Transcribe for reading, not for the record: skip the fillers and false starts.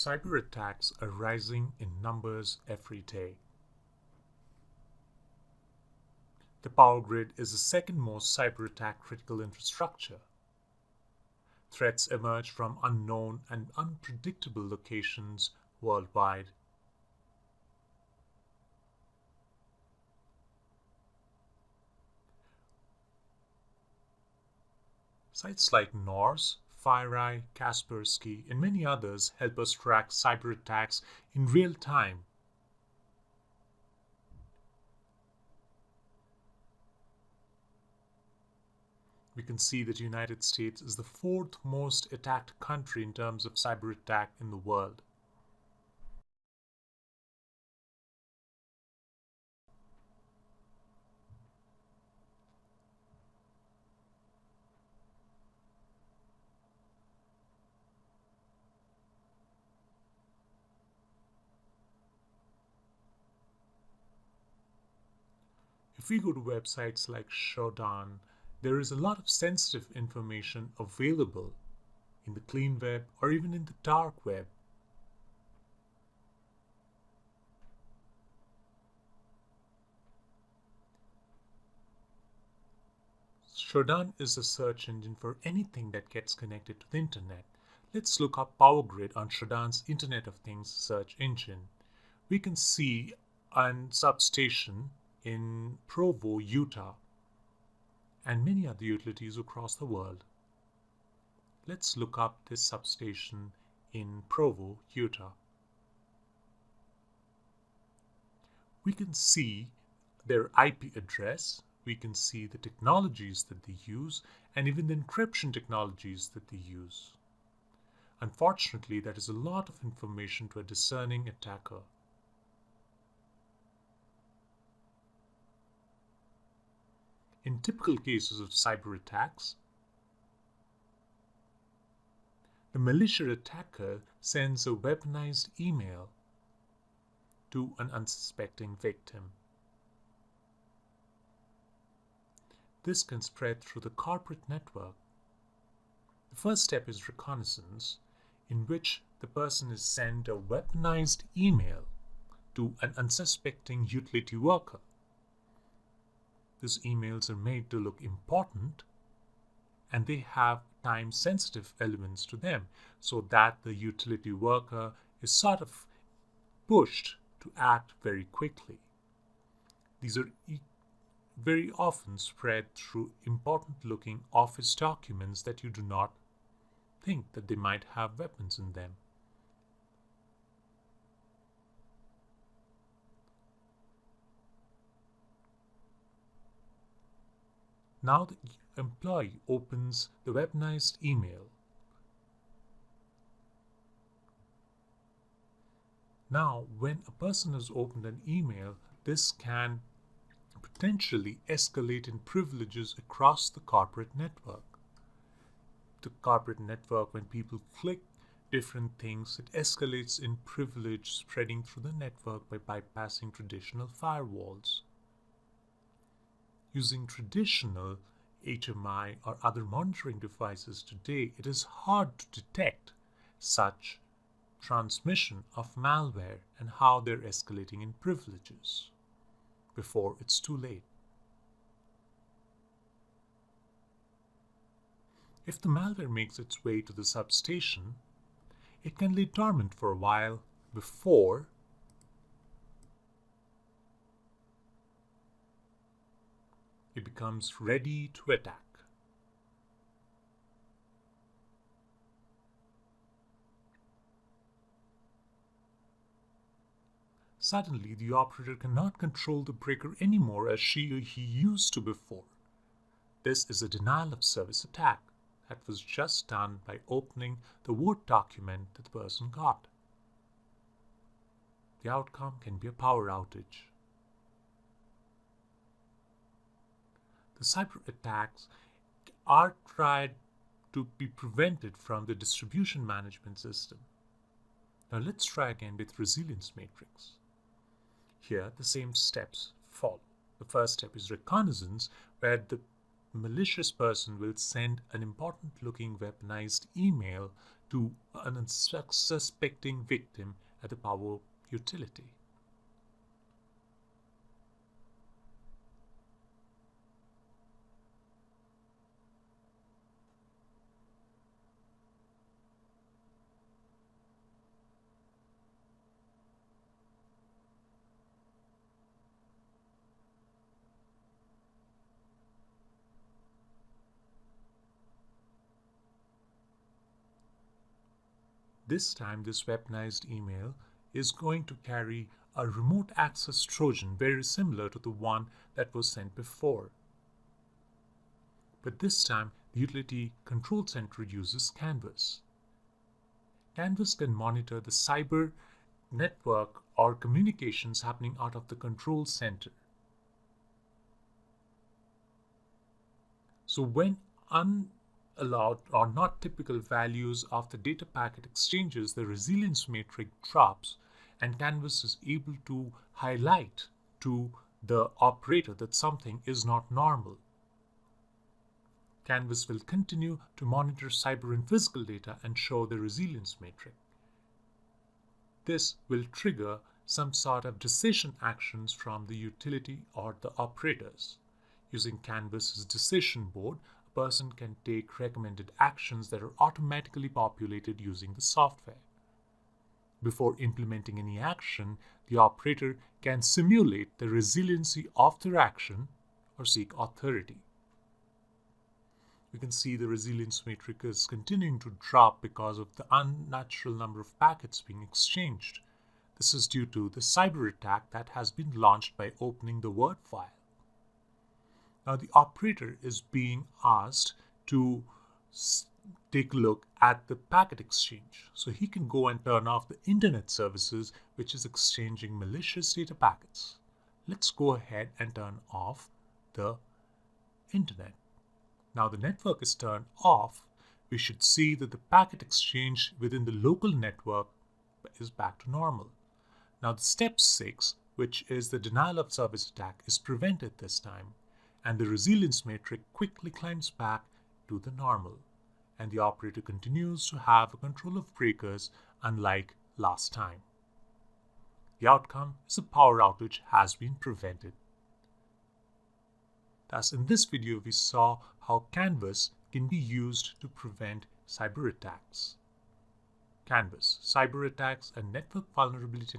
Cyber attacks are rising in numbers every day. The power grid is the second most cyber attack critical infrastructure. Threats emerge from unknown and unpredictable locations worldwide. Sites like Norse, FireEye, Kaspersky, and many others help us track cyber attacks in real time. We can see that the United States is the fourth most attacked country in terms of cyber attack in the world. If we go to websites like Shodan, there is a lot of sensitive information available in the clean web or even in the dark web. Shodan is a search engine for anything that gets connected to the internet. Let's look up Power Grid on Shodan's Internet of Things search engine. We can see a substation in Provo, Utah, and many other utilities across the world. Let's look up this substation in Provo, Utah. We can see their IP address, we can see the technologies that they use, and even the encryption technologies that they use. Unfortunately, that is a lot of information to a discerning attacker. In typical cases of cyber attacks, the malicious attacker sends a weaponized email to an unsuspecting victim. This can spread through the corporate network. The first step is reconnaissance, in which the person is sent a weaponized email to an unsuspecting utility worker. These emails are made to look important, and they have time-sensitive elements to them, so that the utility worker is sort of pushed to act very quickly. These are very often spread through important-looking office documents that you do not think that they might have weapons in them. Now the employee opens the weaponized email. Now, when a person has opened an email, this can potentially escalate in privileges across the corporate network. The corporate network, when people click different things, it escalates in privilege, spreading through the network by bypassing traditional firewalls. Using traditional HMI or other monitoring devices today, it is hard to detect such transmission of malware and how they're escalating in privileges before it's too late. If the malware makes its way to the substation, it can lay dormant for a while before it becomes ready to attack. Suddenly, the operator cannot control the breaker anymore as she or he used to before. This is a denial of service attack that was just done by opening the Word document that the person got. The outcome can be a power outage. The cyber attacks are tried to be prevented from the distribution management system. Now let's try again with resilience matrix. Here the same steps follow. The first step is reconnaissance, where the malicious person will send an important looking weaponized email to an unsuspecting victim at the power utility. This time, this weaponized email is going to carry a remote access Trojan very similar to the one that was sent before. But this time, the utility control center uses Canvas. Canvas can monitor the cyber network or communications happening out of the control center. So when unallowed or not typical values of the data packet exchanges, the resilience matrix drops, and Canvas is able to highlight to the operator that something is not normal. Canvas will continue to monitor cyber and physical data and show the resilience matrix. This will trigger some sort of decision actions from the utility or the operators. Using Canvas's decision board, a person can take recommended actions that are automatically populated using the software. Before implementing any action, the operator can simulate the resiliency of their action or seek authority. We can see the resilience matrix is continuing to drop because of the unnatural number of packets being exchanged. This is due to the cyber attack that has been launched by opening the Word file. Now the operator is being asked to take a look at the packet exchange. So he can go and turn off the internet services which is exchanging malicious data packets. Let's go ahead and turn off the internet. Now the network is turned off. We should see that the packet exchange within the local network is back to normal. Now the step 6, which is the denial of service attack, is prevented this time, and the resilience matrix quickly climbs back to the normal, and the operator continues to have a control of breakers unlike last time. The outcome is a power outage has been prevented. Thus, in this video, we saw how Canvas can be used to prevent cyber attacks. Canvas, cyber attacks and network vulnerability